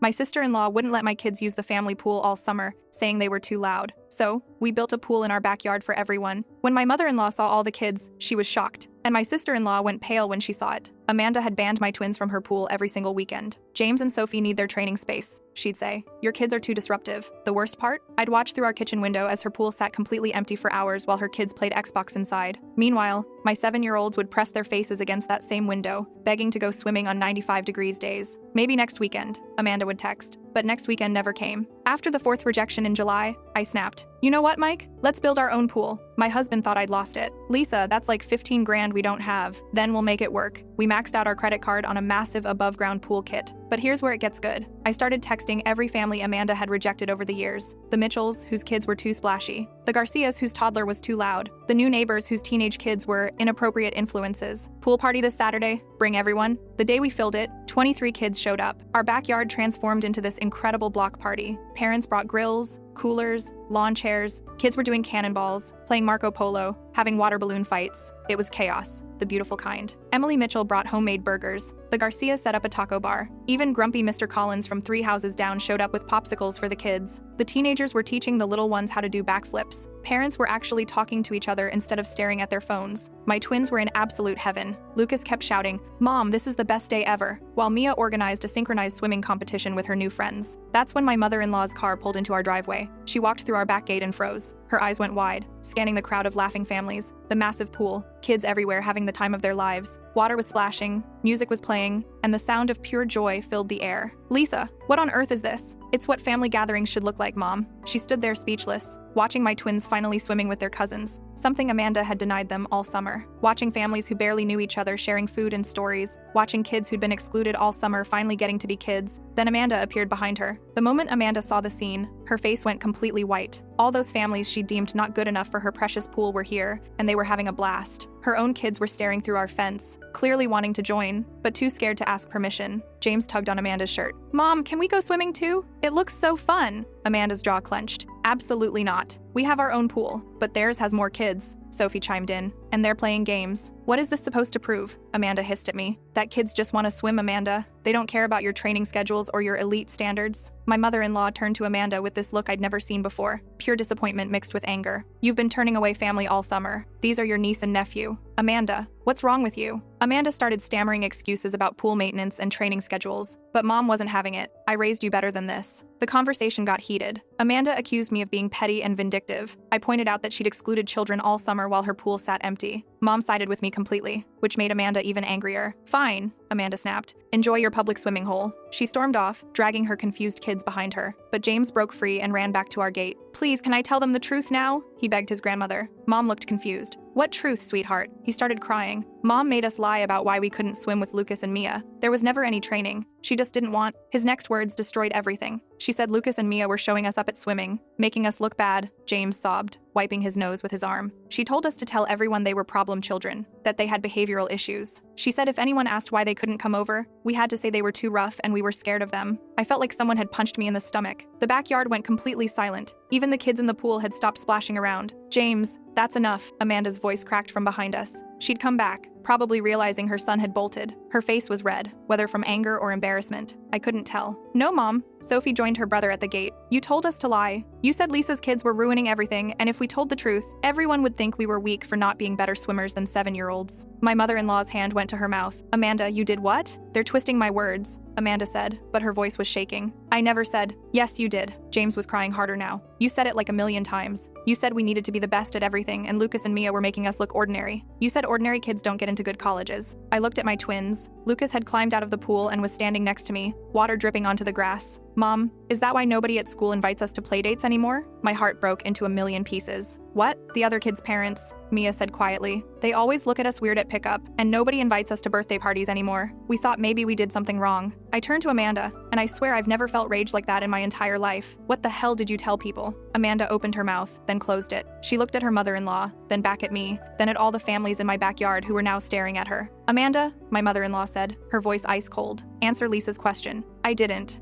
My sister-in-law wouldn't let my kids use the family pool all summer, saying they were too loud. So, we built a pool in our backyard for everyone. When my mother-in-law saw all the kids, she was shocked. And my sister-in-law went pale when she saw it. Amanda had banned my twins from her pool every single weekend. James and Sophie need their training space, she'd say. Your kids are too disruptive. The worst part? I'd watch through our kitchen window as her pool sat completely empty for hours while her kids played Xbox inside. Meanwhile, my 7-year-olds would press their faces against that same window, begging to go swimming on 95 degrees days. Maybe next weekend, Amanda would text. But next weekend never came. After the 4th rejection in July, I snapped. You know what, Mike? Let's build our own pool. My husband thought I'd lost it. Lisa, that's like 15 grand we don't have. Then we'll make it work. We maxed out our credit card on a massive above-ground pool kit. But here's where it gets good. I started texting every family Amanda had rejected over the years. The Mitchells, whose kids were too splashy. The Garcias, whose toddler was too loud. The new neighbors, whose teenage kids were inappropriate influences. Pool party this Saturday. Bring everyone. The day we filled it, 23 kids showed up. Our backyard transformed into this incredible block party. Parents brought grills, coolers, lawn chairs. Kids were doing cannonballs, playing Marco Polo, having water balloon fights. It was chaos, the beautiful kind. Emily Mitchell brought homemade burgers. The Garcias set up a taco bar. Even grumpy Mr. Collins from 3 houses down showed up with popsicles for the kids. The teenagers were teaching the little ones how to do backflips. Parents were actually talking to each other instead of staring at their phones. My twins were in absolute heaven. Lucas kept shouting, "Mom, this is the best day ever," while Mia organized a synchronized swimming competition with her new friends. That's when my mother-in-law's car pulled into our driveway. She walked through our back gate and froze. Her eyes went wide, scanning the crowd of laughing families, the massive pool, kids everywhere having the time of their lives. Water was splashing, music was playing, and the sound of pure joy filled the air. "Lisa, what on earth is this?" "It's what family gatherings should look like, Mom." She stood there speechless, watching my twins finally swimming with their cousins, something Amanda had denied them all summer. Watching families who barely knew each other sharing food and stories. Watching kids who'd been excluded all summer finally getting to be kids. Then Amanda appeared behind her. The moment Amanda saw the scene, her face went completely white. All those families she deemed not good enough for her precious pool were here, and they were having a blast. Her own kids were staring through our fence, clearly wanting to join, but too scared to ask permission. James tugged on Amanda's shirt. "Mom, can we go swimming too? It looks so fun." Amanda's jaw clenched. "Absolutely not. We have our own pool, but theirs has more kids," Sophie chimed in. "And they're playing games." "What is this supposed to prove?" Amanda hissed at me. "That kids just want to swim, Amanda. They don't care about your training schedules or your elite standards." My mother-in-law turned to Amanda with this look I'd never seen before, pure disappointment mixed with anger. "You've been turning away family all summer. These are your niece and nephew." "Amanda, what's wrong with you?" Amanda started stammering excuses about pool maintenance and training schedules, but Mom wasn't having it. "I raised you better than this." The conversation got heated. Amanda accused me of being petty and vindictive. I pointed out that she'd excluded children all summer while her pool sat empty. Mom sided with me completely, which made Amanda even angrier. "Fine," Amanda snapped. "Enjoy your public swimming hole." She stormed off, dragging her confused kids behind her. But James broke free and ran back to our gate. "Please, can I tell them the truth now?" he begged his grandmother. Mom looked confused. "What truth, sweetheart?" He started crying. "Mom made us lie about why we couldn't swim with Lucas and Mia. There was never any training. She just didn't want." His next words destroyed everything. "She said Lucas and Mia were showing us up at swimming, making us look bad," James sobbed, wiping his nose with his arm. "She told us to tell everyone they were problem children, that they had behavioral issues. She said if anyone asked why they couldn't come over, we had to say they were too rough and we were scared of them." I felt like someone had punched me in the stomach. The backyard went completely silent. Even the kids in the pool had stopped splashing around. "James, that's enough," Amanda's voice cracked from behind us. She'd come back, probably realizing her son had bolted. Her face was red, whether from anger or embarrassment. I couldn't tell. "No, Mom." Sophie joined her brother at the gate. "You told us to lie. You said Lisa's kids were ruining everything, and if we told the truth, everyone would think we were weak for not being better swimmers than 7-year-olds. My mother-in-law's hand went to her mouth. "Amanda, you did what?" "They're twisting my words," Amanda said, but her voice was shaking. "I never said." "Yes, you did." James was crying harder now. "You said it like a million times. You said we needed to be the best at everything, and Lucas and Mia were making us look ordinary. You said ordinary kids don't get into good colleges." I looked at my twins. Lucas had climbed out of the pool and was standing next to me, water dripping onto the grass. "Mom, is that why nobody at school invites us to play dates anymore?" My heart broke into a million pieces. "What?" "The other kids' parents," Mia said quietly. "They always look at us weird at pickup, and nobody invites us to birthday parties anymore. We thought maybe we did something wrong." I turned to Amanda, and I swear I've never felt rage like that in my entire life. "What the hell did you tell people?" Amanda opened her mouth, then closed it. She looked at her mother-in-law, then back at me, then at all the families in my backyard who were now staring at her. "Amanda," my mother-in-law said, her voice ice cold, "answer Lisa's question. I didn't.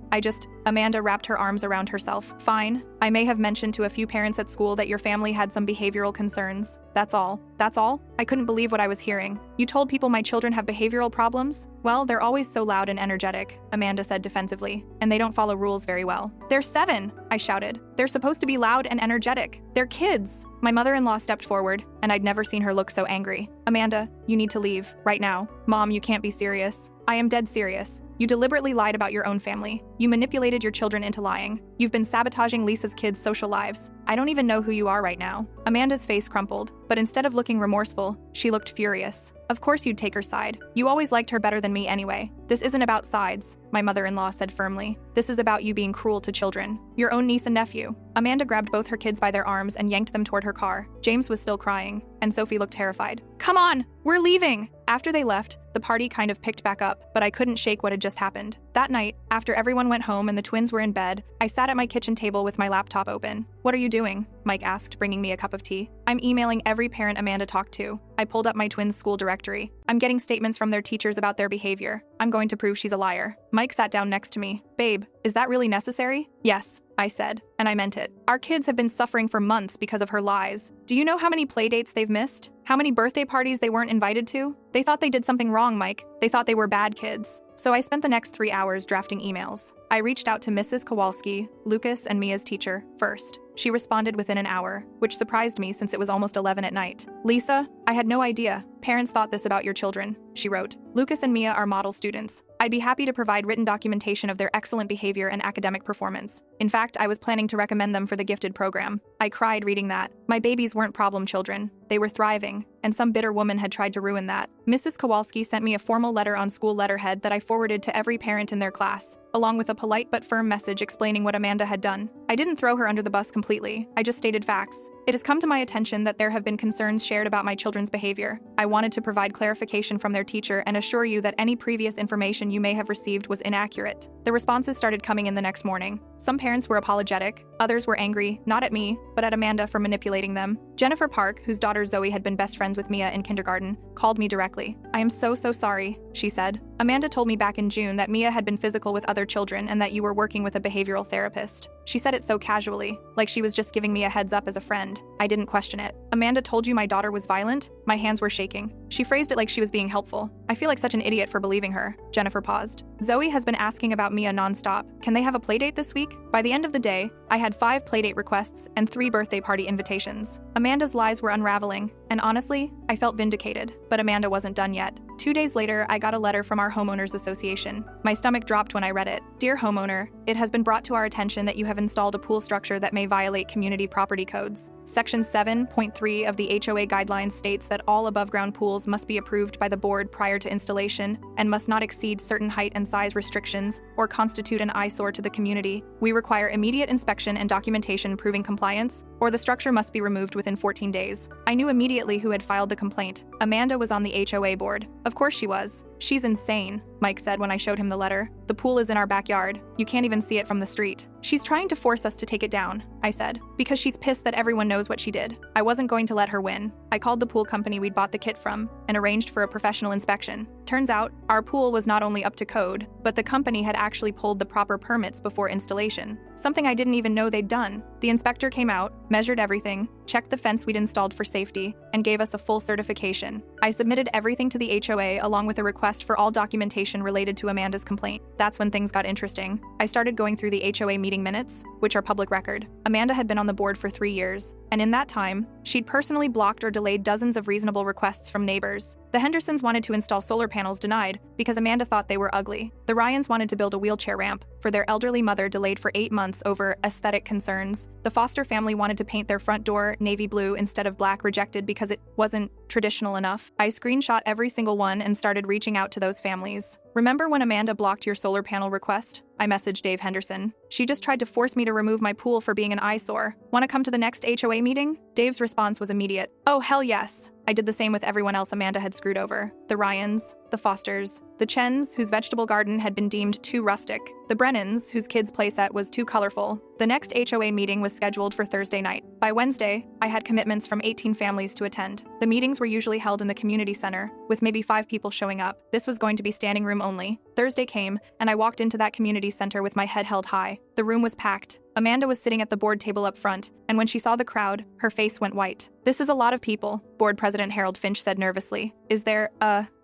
Amanda wrapped her arms around herself. Fine. I may have mentioned to a few parents at school that your family had some behavioral concerns. That's all. That's all? I couldn't believe what I was hearing. You told people my children have behavioral problems? Well, they're always so loud and energetic, Amanda said defensively, and they don't follow rules very well. They're 7, I shouted. They're supposed to be loud and energetic. They're kids. My mother-in-law stepped forward, and I'd never seen her look so angry. Amanda, you need to leave, right now. Mom, you can't be serious. I am dead serious. You deliberately lied about your own family. You manipulated your children into lying. You've been sabotaging Lisa's kids' social lives. I don't even know who you are right now. Amanda's face crumpled, but instead of looking remorseful, she looked furious. Of course you'd take her side. You always liked her better than me anyway. This isn't about sides, my mother-in-law said firmly. This is about you being cruel to children. Your own niece and nephew. Amanda grabbed both her kids by their arms and yanked them toward her car. James was still crying, and Sophie looked terrified. Come on, we're leaving! After they left, the party kind of picked back up, but I couldn't shake what had just happened. That night, after everyone went home and the twins were in bed, I sat at my kitchen table with my laptop open. What are you doing? Mike asked, bringing me a cup of tea. I'm emailing every parent Amanda talked to. I pulled up my twins' school directory. I'm getting statements from their teachers about their behavior. I'm going to prove she's a liar. Mike sat down next to me. Babe, is that really necessary? Yes, I said, and I meant it. Our kids have been suffering for months because of her lies. Do you know how many play dates they've missed? How many birthday parties they weren't invited to? They thought they did something wrong, Mike. They thought they were bad kids. So I spent the next 3 hours drafting emails. I reached out to Mrs. Kowalski, Lucas and Mia's teacher, first. She responded within an hour, which surprised me since it was almost 11 at night. Lisa, I had no idea. Parents thought this about your children, she wrote. Lucas and Mia are model students. I'd be happy to provide written documentation of their excellent behavior and academic performance. In fact, I was planning to recommend them for the gifted program. I cried reading that. My babies weren't problem children. They were thriving, and some bitter woman had tried to ruin that. Mrs. Kowalski sent me a formal letter on school letterhead that I forwarded to every parent in their class, along with a polite but firm message explaining what Amanda had done. I didn't throw her under the bus completely. I just stated facts. It has come to my attention that there have been concerns shared about my children's behavior. I wanted to provide clarification from their teacher and assure you that any previous information you may have received was inaccurate. The responses started coming in the next morning. Some parents were apologetic, others were angry, not at me, but at Amanda for manipulating them. Jennifer Park, whose daughter Zoe had been best friends with Mia in kindergarten, called me directly. I am so sorry, she said. Amanda told me back in June that Mia had been physical with other children and that you were working with a behavioral therapist. She said it so casually, like she was just giving me a heads up as a friend. I didn't question it. Amanda told you my daughter was violent? My hands were shaking. She phrased it like she was being helpful. I feel like such an idiot for believing her. Jennifer paused. Zoe has been asking about Mia nonstop. Can they have a playdate this week? By the end of the day, I had 5 playdate requests and 3 birthday party invitations. Amanda's lies were unraveling, and honestly, I felt vindicated. But Amanda wasn't done yet. 2 days later, I got a letter from our homeowners association. My stomach dropped when I read it. Dear homeowner, it has been brought to our attention that you have installed a pool structure that may violate community property codes. Section 7.3 of the HOA guidelines states that all above-ground pools must be approved by the board prior to installation and must not exceed certain height and size restrictions or constitute an eyesore to the community. We require immediate inspection and documentation proving compliance, or the structure must be removed within 14 days. I knew immediately who had filed the complaint. Amanda was on the HOA board. Of course she was. She's insane, Mike said when I showed him the letter. The pool is in our backyard. You can't even see it from the street. She's trying to force us to take it down, I said, because she's pissed that everyone knows what she did. I wasn't going to let her win. I called the pool company we'd bought the kit from and arranged for a professional inspection. Turns out, our pool was not only up to code, but the company had actually pulled the proper permits before installation. Something I didn't even know they'd done. The inspector came out, measured everything, checked the fence we'd installed for safety, and gave us a full certification. I submitted everything to the HOA along with a request for all documentation related to Amanda's complaint. That's when things got interesting. I started going through the HOA meeting minutes, which are public record. Amanda had been on the board for 3 years, and in that time, she'd personally blocked or delayed dozens of reasonable requests from neighbors. The Hendersons wanted to install solar panels, denied because Amanda thought they were ugly. The Ryans wanted to build a wheelchair ramp for their elderly mother, delayed for 8 months over aesthetic concerns. The Foster family wanted to paint their front door navy blue instead of black, rejected because it wasn't traditional enough. I screenshot every single one and started reaching out to those families. Remember when Amanda blocked your solar panel request? I messaged Dave Henderson. She just tried to force me to remove my pool for being an eyesore. Want to come to the next HOA meeting? Dave's response was immediate. Oh, hell yes. I did the same with everyone else Amanda had screwed over. The Ryans, the Fosters, the Chens, whose vegetable garden had been deemed too rustic, the Brennans, whose kids' playset was too colorful. The next HOA meeting was scheduled for Thursday night. By Wednesday, I had commitments from 18 families to attend. The meetings were usually held in the community center, with maybe 5 people showing up. This was going to be standing room only. Thursday came, and I walked into that community center with my head held high. The room was packed. Amanda was sitting at the board table up front, and when she saw the crowd, her face went white. "This is a lot of people," Board President Harold Finch said nervously. "Is there,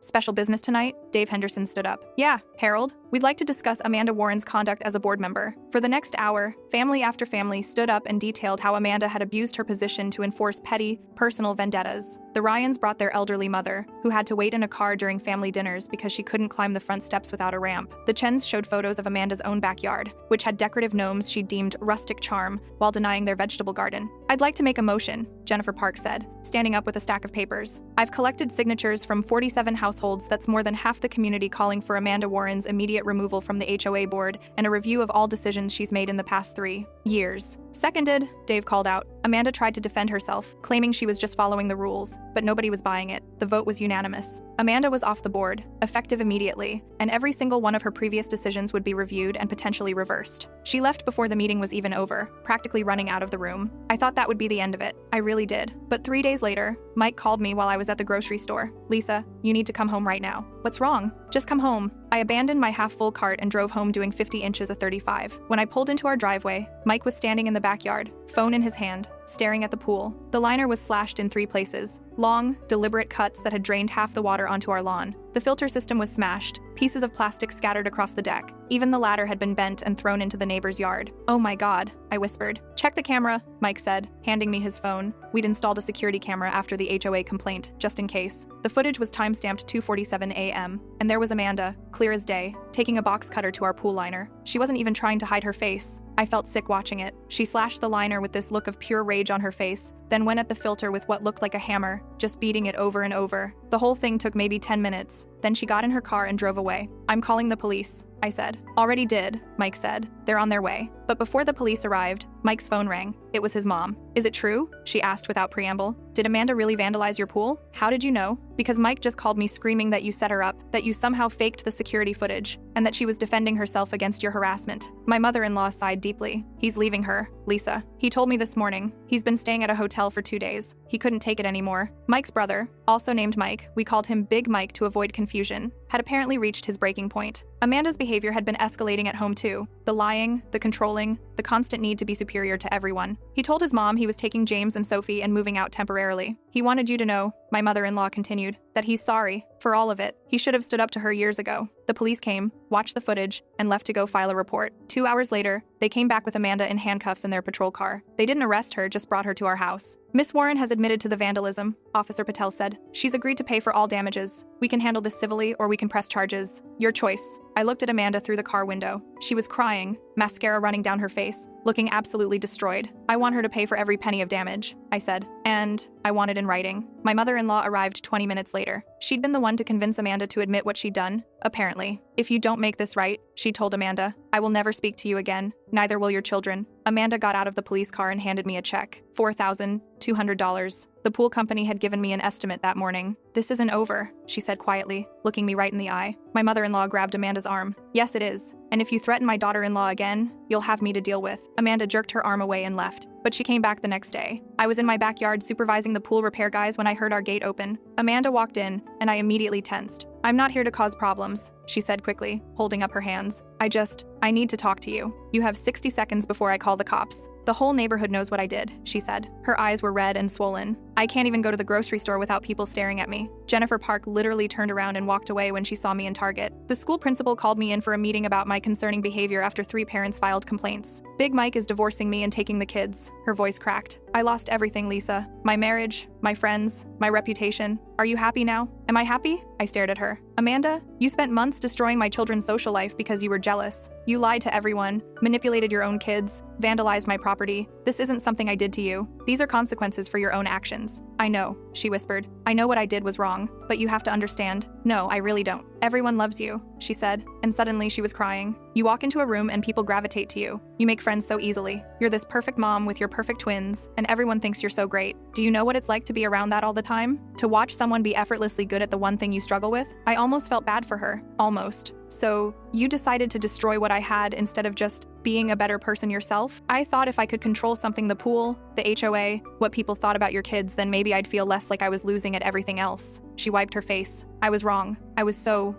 special business tonight?" Dave Henderson stood up. "Yeah, Harold, we'd like to discuss Amanda Warren's conduct as a board member." For the next hour, family after family stood up and detailed how Amanda had abused her position to enforce petty, personal vendettas. The Ryans brought their elderly mother, who had to wait in a car during family dinners because she couldn't climb the front steps without a ramp. The Chens showed photos of Amanda's own backyard, which had decorative gnomes she deemed rustic charm, while denying their vegetable garden. "I'd like to make a motion," Jennifer Park said, standing up with a stack of papers. "I've collected signatures from 47 households. That's more than half the community, calling for Amanda Warren's immediate removal from the HOA board and a review of all decisions she's made in the past 3 years. "Seconded," Dave called out. Amanda tried to defend herself, claiming she was just following the rules, but nobody was buying it. The vote was unanimous. Amanda was off the board, effective immediately, and every single one of her previous decisions would be reviewed and potentially reversed. She left before the meeting was even over, practically running out of the room. I thought that would be the end of it. I really did. But 3 days later, Mike called me while I was at the grocery store. "Lisa, you need to come home right now." "What's wrong?" "Just come home." I abandoned my half-full cart and drove home doing 50 inches of 35. When I pulled into our driveway, Mike was standing in the backyard, phone in his hand, staring at the pool. The liner was slashed in 3 places, long, deliberate cuts that had drained half the water onto our lawn. The filter system was smashed, pieces of plastic scattered across the deck. Even the ladder had been bent and thrown into the neighbor's yard. "Oh my God," I whispered. "Check the camera," Mike said, handing me his phone. We'd installed a security camera after the HOA complaint, just in case. The footage was time-stamped 2:47 a.m., and there was Amanda, clear as day, taking a box cutter to our pool liner. She wasn't even trying to hide her face. I felt sick watching it. She slashed the liner with this look of pure rage on her face, then went at the filter with what looked like a hammer, just beating it over and over. The whole thing took maybe 10 minutes. Then she got in her car and drove away. "I'm calling the police," I said. "Already did," Mike said. "They're on their way." But before the police arrived, Mike's phone rang. It was his mom. "Is it true?" she asked without preamble. "Did Amanda really vandalize your pool? How did you know?" "Because Mike just called me screaming that you set her up, that you somehow faked the security footage, and that she was defending herself against your harassment." My mother-in-law sighed deeply. "He's leaving her, Lisa. He told me this morning. He's been staying at a hotel for 2 days. He couldn't take it anymore." Mike's brother, also named Mike, we called him Big Mike to avoid confusion, had apparently reached his breaking point. Amanda's behavior had been escalating at home too. The lying, the controlling, the constant need to be superior to everyone. He told his mom he was taking James and Sophie and moving out temporarily. "He wanted you to know," my mother-in-law continued, "that he's sorry for all of it. He should have stood up to her years ago." The police came, watched the footage, and left to go file a report. 2 hours later, they came back with Amanda in handcuffs in their patrol car. They didn't arrest her, just brought her to our house. "Miss Warren has admitted to the vandalism," Officer Patel said. "She's agreed to pay for all damages. We can handle this civilly or we can press charges. Your choice." I looked at Amanda through the car window. She was crying, mascara running down her face, looking absolutely destroyed. "I want her to pay for every penny of damage," I said. "And I want it in writing." My mother-in-law arrived 20 minutes later. She'd been the one to convince Amanda to admit what she'd done, apparently. "If you don't make this right," she told Amanda, "I will never speak to you again. Neither will your children." Amanda got out of the police car and handed me a check. $4,200. The pool company had given me an estimate that morning. "This isn't over," she said quietly, looking me right in the eye. My mother-in-law grabbed Amanda's arm. "Yes, it is. And if you threaten my daughter-in-law again, you'll have me to deal with." Amanda jerked her arm away and left, but she came back the next day. I was in my backyard supervising the pool repair guys when I heard our gate open. Amanda walked in, and I immediately tensed. "I'm not here to cause problems," she said quickly, holding up her hands. I need to talk to you. You have 60 seconds before I call the cops." "The whole neighborhood knows what I did," she said. Her eyes were red and swollen. "I can't even go to the grocery store without people staring at me." Jennifer Park literally turned around and walked away when she saw me in Target. The school principal called me in for a meeting about my concerning behavior after 3 parents filed complaints. "Big Mike is divorcing me and taking the kids." Her voice cracked. "I lost everything, Lisa. My marriage, my friends, my reputation. Are you happy now?" "Am I happy?" I stared at her. "Amanda, you spent months destroying my children's social life because you were jealous. You lied to everyone, manipulated your own kids, vandalized my property. This isn't something I did to you. These are consequences for your own actions." "I know," she whispered. "I know what I did was wrong, but you have to understand." "No, I really don't. Everyone loves you," she said, and suddenly she was crying. "You walk into a room and people gravitate to you. You make friends so easily. You're this perfect mom with your perfect twins, and everyone thinks you're so great. Do you know what it's like to be around that all the time? To watch someone be effortlessly good at the one thing you struggle struggle with? I almost felt bad for her. Almost. So, you decided to destroy what I had instead of just being a better person yourself? I thought if I could control something, the pool, the HOA, what people thought about your kids, then maybe I'd feel less like I was losing at everything else. She wiped her face. I was wrong. I was so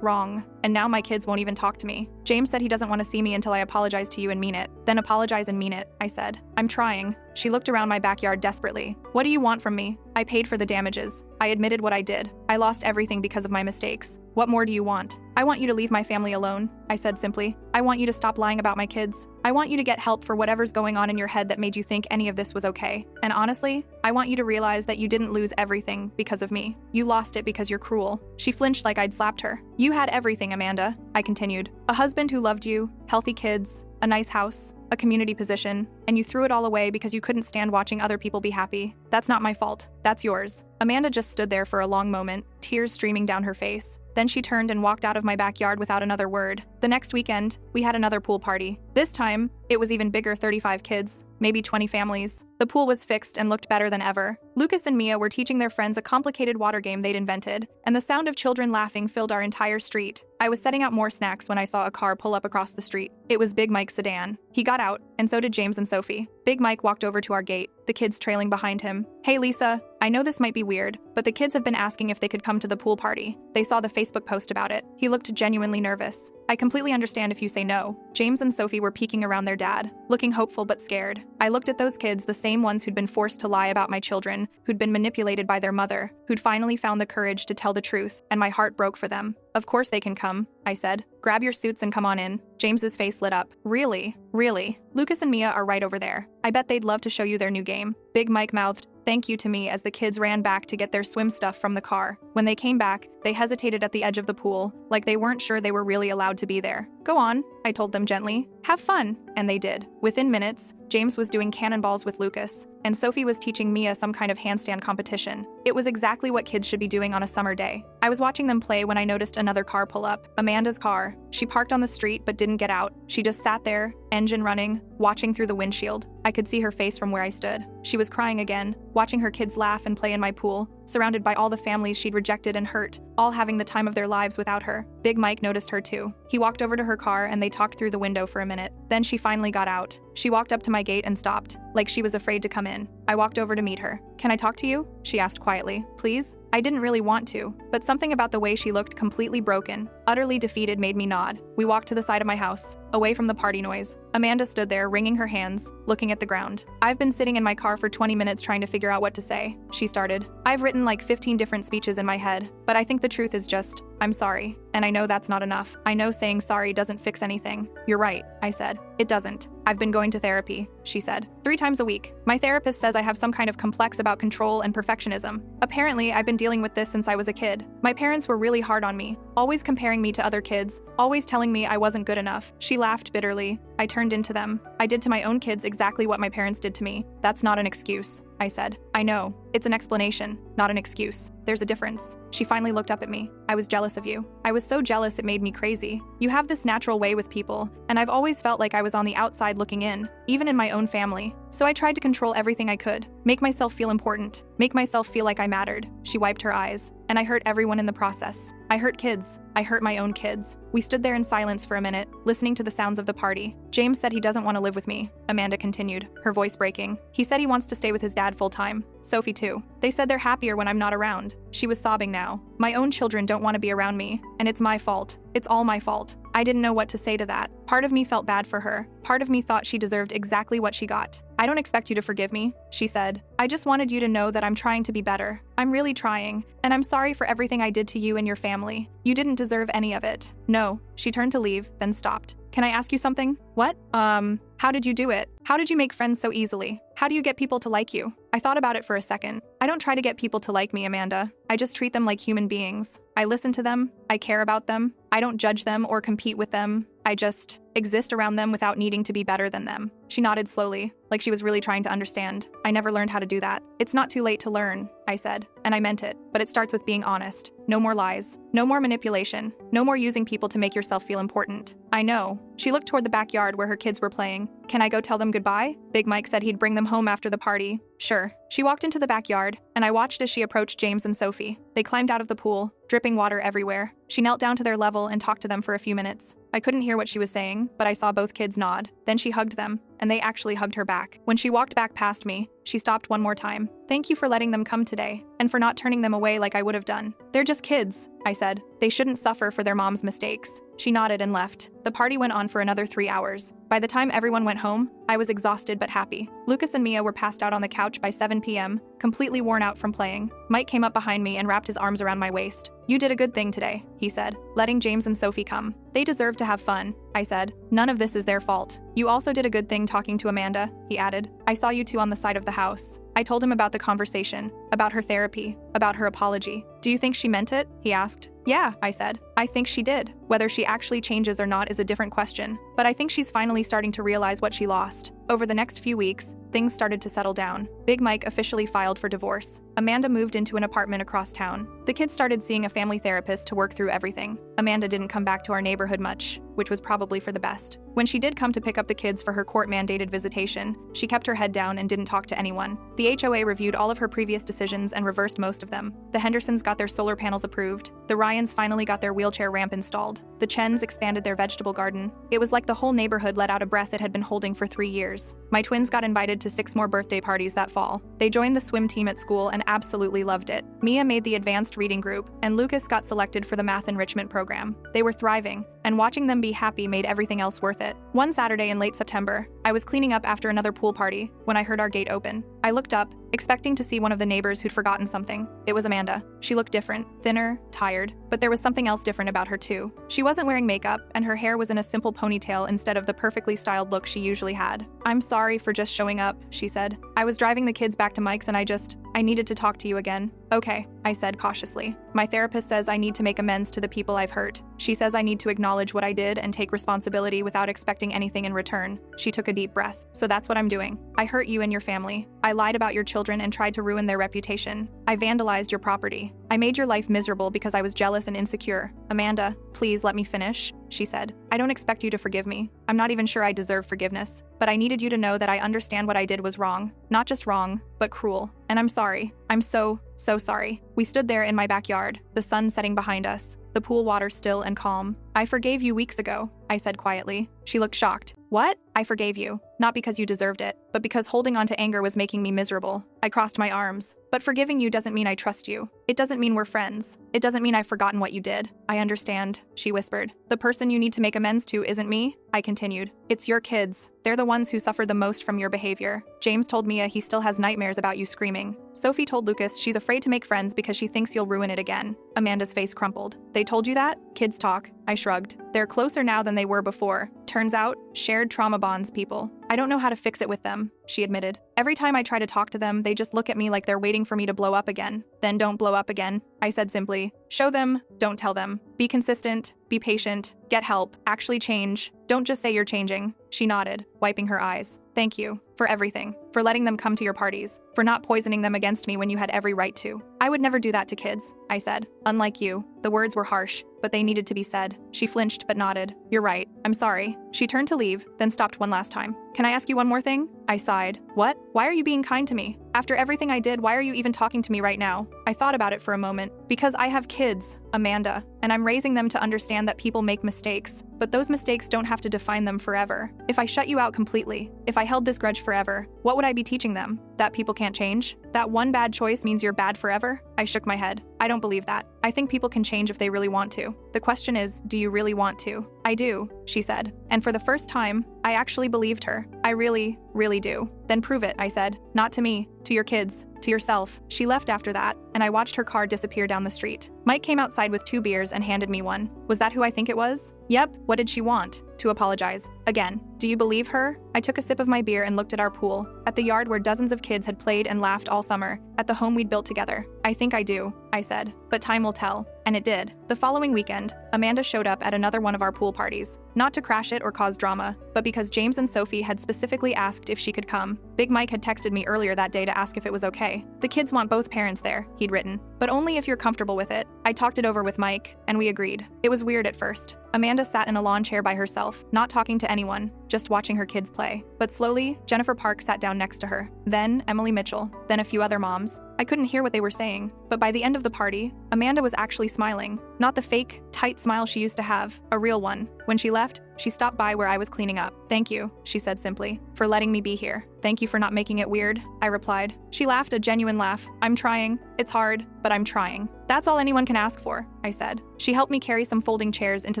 wrong. And now my kids won't even talk to me. James said he doesn't want to see me until I apologize to you and mean it. Then apologize and mean it, I said. I'm trying. She looked around my backyard desperately. What do you want from me? I paid for the damages. I admitted what I did. I lost everything because of my mistakes. What more do you want? I want you to leave my family alone, I said simply. I want you to stop lying about my kids. I want you to get help for whatever's going on in your head that made you think any of this was okay. And honestly, I want you to realize that you didn't lose everything because of me. You lost it because you're cruel. She flinched like I'd slapped her. You had everything, Amanda, I continued. A husband who loved you, healthy kids, a nice house, a community position, and you threw it all away because you couldn't stand watching other people be happy. That's not my fault. That's yours. Amanda just stood there for a long moment, tears streaming down her face. Then she turned and walked out of my backyard without another word. The next weekend, we had another pool party. This time, it was even bigger, 35 kids, maybe 20 families. The pool was fixed and looked better than ever. Lucas and Mia were teaching their friends a complicated water game they'd invented, and the sound of children laughing filled our entire street. I was setting out more snacks when I saw a car pull up across the street. It was Big Mike's sedan. He got out, and so did James and Sophie. Big Mike walked over to our gate, the kids trailing behind him. Hey Lisa, I know this might be weird, but the kids have been asking if they could come to the pool party. They saw the Facebook post about it. He looked genuinely nervous. I completely understand if you say no. James and Sophie were peeking around their dad, looking hopeful but scared. I looked at those kids, the same ones who'd been forced to lie about my children, who'd been manipulated by their mother, who'd finally found the courage to tell the truth, and my heart broke for them. Of course they can come, I said. Grab your suits and come on in. James's face lit up. Really? Really? Lucas and Mia are right over there. I bet they'd love to show you their new game. Big Mike mouthed thank you to me as the kids ran back to get their swim stuff from the car. When they came back, they hesitated at the edge of the pool, like they weren't sure they were really allowed to be there. Go on, I told them gently. Have fun. And they did. Within minutes, James was doing cannonballs with Lucas, and Sophie was teaching Mia some kind of handstand competition. It was exactly what kids should be doing on a summer day. I was watching them play when I noticed another car pull up, Amanda's car. She parked on the street but didn't get out. She just sat there, engine running, watching through the windshield. I could see her face from where I stood. She was crying again, watching her kids laugh and play in my pool, surrounded by all the families she'd rejected and hurt, all having the time of their lives without her. Big Mike noticed her too. He walked over to her car and they talked through the window for a minute. Then she finally got out. She walked up to my gate and stopped, like she was afraid to come in. I walked over to meet her. Can I talk to you? She asked quietly. Please? I didn't really want to, but something about the way she looked completely broken, utterly defeated made me nod. We walked to the side of my house, away from the party noise. Amanda stood there, wringing her hands, looking at the ground. I've been sitting in my car for 20 minutes trying to figure out what to say, she started. I've written like 15 different speeches in my head, but I think the truth is just, I'm sorry. And I know that's not enough. I know saying sorry doesn't fix anything. You're right, I said. It doesn't. I've been going to therapy, she said. 3 times a week. My therapist says I have some kind of complex about control and perfectionism. Apparently, I've been dealing with this since I was a kid. My parents were really hard on me, always comparing me to other kids, always telling me I wasn't good enough. She laughed bitterly. I turned into them. I did to my own kids exactly what my parents did to me. That's not an excuse, I said. I know. It's an explanation, not an excuse. There's a difference. She finally looked up at me. I was jealous of you. I was so jealous it made me crazy. You have this natural way with people, and I've always felt like I was on the outside looking in, even in my own family. So I tried to control everything I could, make myself feel important, make myself feel like I mattered. She wiped her eyes, and I hurt everyone in the process. I hurt kids. I hurt my own kids. We stood there in silence for a minute, listening to the sounds of the party. James said he doesn't want to live with me, Amanda continued, her voice breaking. He said he wants to stay with his dad full-time. Sophie too. They said they're happier when I'm not around. She was sobbing now. My own children don't want to be around me, and it's my fault. It's all my fault. I didn't know what to say to that. Part of me felt bad for her. Part of me thought she deserved exactly what she got. I don't expect you to forgive me, she said. I just wanted you to know that I'm trying to be better. I'm really trying, and I'm sorry for everything I did to you and your family. You didn't deserve any of it. No, she turned to leave, then stopped. Can I ask you something? What? How did you do it? How did you make friends so easily? How do you get people to like you? I thought about it for a second. I don't try to get people to like me, Amanda. I just treat them like human beings. I listen to them. I care about them. I don't judge them or compete with them. I just exist around them without needing to be better than them. She nodded slowly, like she was really trying to understand. I never learned how to do that. It's not too late to learn, I said, and I meant it, but it starts with being honest. No more lies. No more manipulation. No more using people to make yourself feel important. I know. She looked toward the backyard where her kids were playing. Can I go tell them goodbye? Big Mike said he'd bring them home after the party. Sure. She walked into the backyard, and I watched as she approached James and Sophie. They climbed out of the pool, dripping water everywhere. She knelt down to their level and talked to them for a few minutes. I couldn't hear what she was saying, but I saw both kids nod. Then she hugged them, and they actually hugged her back. When she walked back past me, she stopped one more time. Thank you for letting them come today, and for not turning them away like I would have done. They're just kids, I said. They shouldn't suffer for their mom's mistakes. She nodded and left. The party went on for another 3 hours. By the time everyone went home, I was exhausted but happy. Lucas and Mia were passed out on the couch by 7 p.m., completely worn out from playing. Mike came up behind me and wrapped his arms around my waist. You did a good thing today, he said, letting James and Sophie come. They deserve to have fun, I said. None of this is their fault. You also did a good thing talking to Amanda, he added. I saw you two on the side of the house. I told him about the conversation, about her therapy, about her apology. Do you think she meant it? He asked. Yeah, I said. I think she did. Whether she actually changes or not is a different question, but I think she's finally starting to realize what she lost. Over the next few weeks, things started to settle down. Big Mike officially filed for divorce. Amanda moved into an apartment across town. The kids started seeing a family therapist to work through everything. Amanda didn't come back to our neighborhood much, which was probably for the best. When she did come to pick up the kids for her court-mandated visitation, she kept her head down and didn't talk to anyone. The HOA reviewed all of her previous decisions and reversed most of them. The Hendersons got their solar panels approved. The Ryans finally got their wheelchair ramp installed. The Chens expanded their vegetable garden. It was like the whole neighborhood let out a breath it had been holding for 3 years. My twins got invited to 6 more birthday parties that fall. They joined the swim team at school and absolutely loved it. Mia made the advanced reading group, and Lucas got selected for the math enrichment program. They were thriving, and watching them be happy made everything else worth it. One Saturday in late September, I was cleaning up after another pool party when I heard our gate open. I looked up, expecting to see one of the neighbors who'd forgotten something. It was Amanda. She looked different, thinner, tired, but there was something else different about her too. She wasn't wearing makeup, and her hair was in a simple ponytail instead of the perfectly styled look she usually had. I'm sorry for just showing up, she said. I was driving the kids back to Mike's and I needed to talk to you again. Okay, I said cautiously. My therapist says I need to make amends to the people I've hurt. She says I need to acknowledge what I did and take responsibility without expecting anything in return. She took a deep breath. So that's what I'm doing. I hurt you and your family. I lied about your children and tried to ruin their reputation. I vandalized your property. I made your life miserable because I was jealous and insecure. Amanda, please let me finish, she said. I don't expect you to forgive me. I'm not even sure I deserve forgiveness. But I needed you to know that I understand what I did was wrong. Not just wrong, but cruel. And I'm sorry. I'm so sorry. We stood there in my backyard, the sun setting behind us, the pool water still and calm. I forgave you weeks ago, I said quietly. She looked shocked. What? I forgave you. Not because you deserved it, but because holding on to anger was making me miserable. I crossed my arms. But forgiving you doesn't mean I trust you. It doesn't mean we're friends. It doesn't mean I've forgotten what you did. I understand, she whispered. The person you need to make amends to isn't me, I continued. It's your kids. They're the ones who suffered the most from your behavior. James told Mia he still has nightmares about you screaming. Sophie told Lucas she's afraid to make friends because she thinks you'll ruin it again. Amanda's face crumpled. They told you that? Kids talk. I shrugged. They're closer now than they were before. Turns out, shared trauma bonds people. I don't know how to fix it with them, she admitted. Every time I try to talk to them, they just look at me like they're waiting for me to blow up again. Then don't blow up again, I said simply. Show them, don't tell them. Be consistent, be patient, get help, actually change. Don't just say you're changing. She nodded, wiping her eyes. Thank you for everything, for letting them come to your parties, for not poisoning them against me when you had every right to. I would never do that to kids, I said. Unlike you. The words were harsh, but they needed to be said. She flinched but nodded. You're right. I'm sorry. She turned to leave, then stopped one last time. Can I ask you one more thing? I sighed. What? Why are you being kind to me? After everything I did, why are you even talking to me right now? I thought about it for a moment. Because I have kids, Amanda, and I'm raising them to understand that people make mistakes, but those mistakes don't have to define them forever. If I shut you out completely, if I held this grudge forever, what would I be teaching them? That people can't change? That one bad choice means you're bad forever? I shook my head. I don't believe that. I think people can change if they really want to. The question is, do you really want to? I do, she said. And for the first time, I actually believed her. I really do. Then prove it, I said. Not to me, to your kids, to yourself. She left after that, and I watched her car disappear down the street. Mike came outside with 2 beers and handed me one. Was that who I think it was? Yep, what did she want? to apologize. Again. Do you believe her? I took a sip of my beer and looked at our pool, at the yard where dozens of kids had played and laughed all summer, at the home we'd built together. I think I do, I said, but time will tell. And it did. The following weekend, Amanda showed up at another one of our pool parties. Not to crash it or cause drama, but because James and Sophie had specifically asked if she could come. Big Mike had texted me earlier that day to ask if it was okay. The kids want both parents there, he'd written, but only if you're comfortable with it. I talked it over with Mike, and we agreed. It was weird at first. Amanda sat in a lawn chair by herself, not talking to anyone, just watching her kids play. But slowly, Jennifer Park sat down next to her, then Emily Mitchell, then a few other moms. I couldn't hear what they were saying, but by the end of the party, Amanda was actually smiling. Not the fake, tight smile she used to have, a real one. When she left, she stopped by where I was cleaning up. "Thank you," she said simply, "for letting me be here." "Thank you for not making it weird," I replied. She laughed a genuine laugh. "I'm trying. It's hard, but I'm trying." "That's all anyone can ask for," I said. She helped me carry some folding chairs into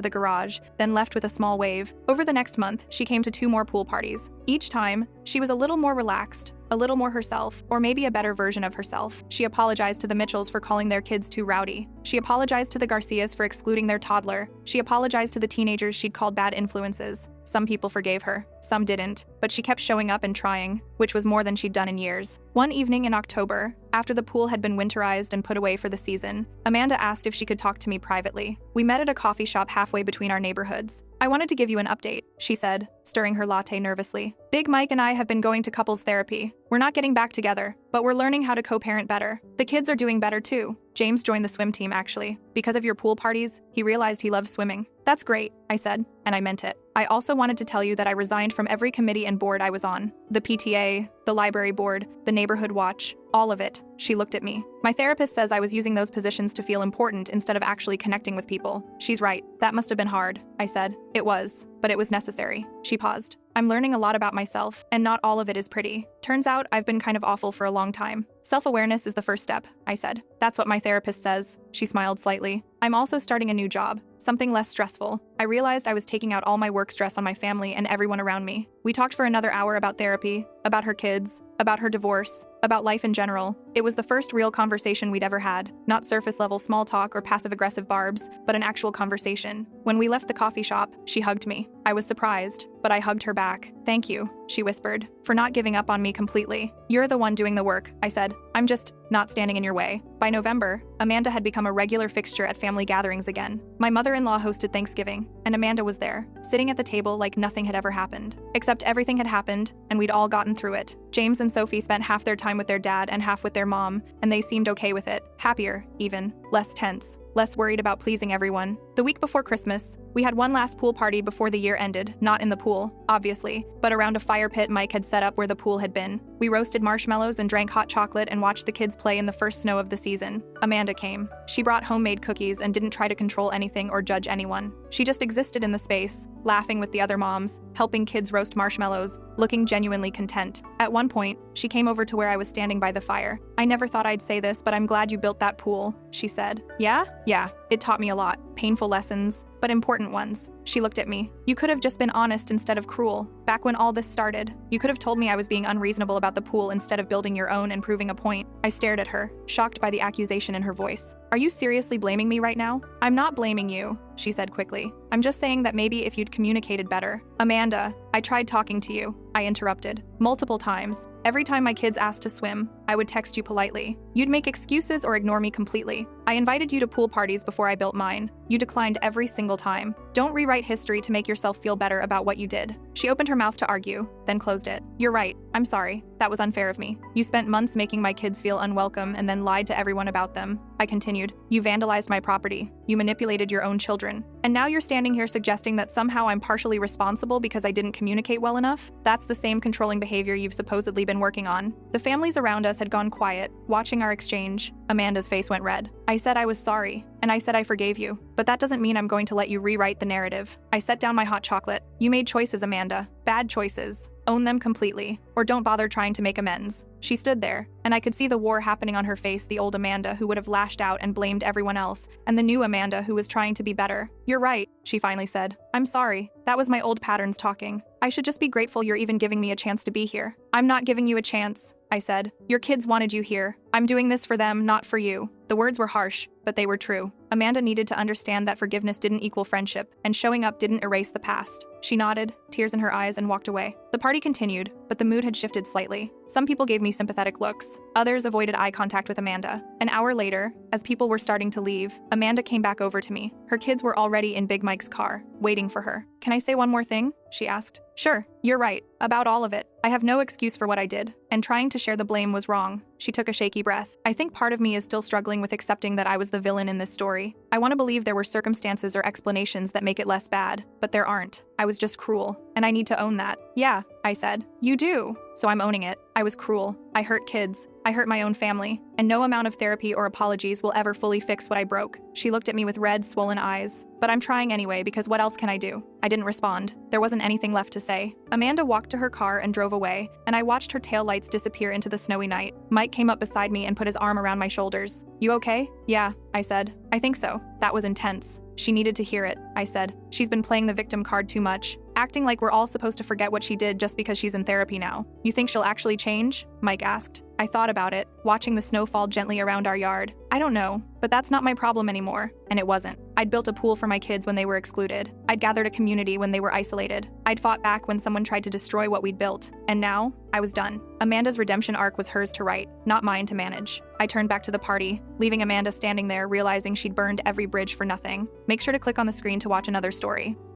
the garage, then left with a small wave. Over the next month, she came to 2 more pool parties. Each time, she was a little more relaxed, a little more herself, or maybe a better version of herself. She apologized to the Mitchells for calling their kids too rowdy. She apologized to the Garcias for excluding their toddler. She apologized to the teenagers she'd called bad influences. Some people forgave her, some didn't, but she kept showing up and trying, which was more than she'd done in years. One evening in October, after the pool had been winterized and put away for the season, Amanda asked if she could talk to me privately. We met at a coffee shop halfway between our neighborhoods. "I wanted to give you an update," she said, stirring her latte nervously. "Big Mike and I have been going to couples therapy. We're not getting back together, but we're learning how to co-parent better. The kids are doing better too. James joined the swim team actually. Because of your pool parties, he realized he loves swimming." "That's great," I said, and I meant it. "I also wanted to tell you that I resigned from every committee and board I was on. The PTA, the library board, the neighborhood watch, all of it." She looked at me. "My therapist says I was using those positions to feel important instead of actually connecting with people. She's right. That must have been hard," I said. "It was, but it was necessary." She paused. "I'm learning a lot about myself, and not all of it is pretty. Turns out I've been kind of awful for a long time. Self-awareness is the first step," I said. "That's what my therapist says." She smiled slightly. "I'm also starting a new job, something less stressful. I realized I was taking out all my work stress on my family and everyone around me." We talked for another hour about therapy, about her kids, about her divorce, about life in general. It was the first real conversation we'd ever had, not surface-level small talk or passive-aggressive barbs, but an actual conversation. When we left the coffee shop, she hugged me. I was surprised, but I hugged her back. "Thank you," she whispered, "for not giving up on me completely. You're the one doing the work," I said. "I'm just not standing in your way." By November, Amanda had become a regular fixture at family gatherings again. My mother-in-law hosted Thanksgiving, and Amanda was there, sitting at the table like nothing had ever happened. Except everything had happened, and we'd all gotten through it. James and Sophie spent half their time with their dad and half with their mom, and they seemed okay with it. Happier, even. Less tense. Less worried about pleasing everyone. The week before Christmas, we had one last pool party before the year ended, not in the pool, obviously, but around a fire pit Mike had set up where the pool had been. We roasted marshmallows and drank hot chocolate and watched the kids play in the first snow of the season. Amanda came. She brought homemade cookies and didn't try to control anything or judge anyone. She just existed in the space, laughing with the other moms, helping kids roast marshmallows, looking genuinely content. At one point, she came over to where I was standing by the fire. "I never thought I'd say this, but I'm glad you built that pool," she said. "Yeah? Yeah. It taught me a lot. Painful lessons, but important ones." She looked at me. "You could have just been honest instead of cruel. Back when all this started, you could have told me I was being unreasonable about the pool instead of building your own and proving a point." I stared at her, shocked by the accusation in her voice. "Are you seriously blaming me right now?" "I'm not blaming you," she said quickly. "I'm just saying that maybe if you'd communicated better." "Amanda, I tried talking to you," I interrupted. "Multiple times. Every time my kids asked to swim, I would text you politely. You'd make excuses or ignore me completely. I invited you to pool parties before I built mine. You declined every single time. Don't rewrite history to make yourself feel better about what you did." She opened her mouth to argue, then closed it. "You're right. I'm sorry. That was unfair of me. You spent months making my kids feel unwelcome and then lied to everyone about them." I continued. "You vandalized my property. You manipulated your own children. And now you're standing here suggesting that somehow I'm partially responsible because I didn't communicate well enough? That's the same controlling behavior you've supposedly been working on." The families around us had gone quiet, watching our exchange. Amanda's face went red. "I said I was sorry, and I said I forgave you, but that doesn't mean I'm going to let you rewrite the narrative." I set down my hot chocolate. "You made choices, Amanda. Bad choices. Own them completely, or don't bother trying to make amends." She stood there, and I could see the war happening on her face, the old Amanda who would have lashed out and blamed everyone else, and the new Amanda who was trying to be better. "You're right," she finally said. "I'm sorry. That was my old patterns talking. I should just be grateful you're even giving me a chance to be here." "I'm not giving you a chance," I said. "Your kids wanted you here. I'm doing this for them, not for you." The words were harsh, but they were true. Amanda needed to understand that forgiveness didn't equal friendship, and showing up didn't erase the past. She nodded, tears in her eyes, and walked away. The party continued, but the mood had shifted slightly. Some people gave me sympathetic looks. Others avoided eye contact with Amanda. An hour later, as people were starting to leave, Amanda came back over to me. Her kids were already in Big Mike's car, waiting for her. "Can I say one more thing?" she asked. "Sure, you're right. About all of it. I have no excuse for what I did, and trying to share the blame was wrong." She took a shaky breath. "I think part of me is still struggling with accepting that I was the villain in this story. I want to believe there were circumstances or explanations that make it less bad, but there aren't. I was just cruel, and I need to own that." "Yeah," I said. "You do." "So I'm owning it. I was cruel. I hurt kids. I hurt my own family, and no amount of therapy or apologies will ever fully fix what I broke." She looked at me with red, swollen eyes. "But I'm trying anyway, because what else can I do?" I didn't respond. There wasn't anything left to say. Amanda walked to her car and drove away, and I watched her taillights disappear into the snowy night. Mike came up beside me and put his arm around my shoulders. "You okay?" "Yeah," I said. "I think so." That was intense. She needed to hear it, I said. "She's been playing the victim card too much, acting like we're all supposed to forget what she did just because she's in therapy now." "You think she'll actually change?" Mike asked. I thought about it, watching the snow fall gently around our yard. "I don't know, but that's not my problem anymore." And it wasn't. I'd built a pool for my kids when they were excluded. I'd gathered a community when they were isolated. I'd fought back when someone tried to destroy what we'd built. And now, I was done. Amanda's redemption arc was hers to write, not mine to manage. I turned back to the party, leaving Amanda standing there, realizing she'd burned every bridge for nothing. Make sure to click on the screen to watch another story.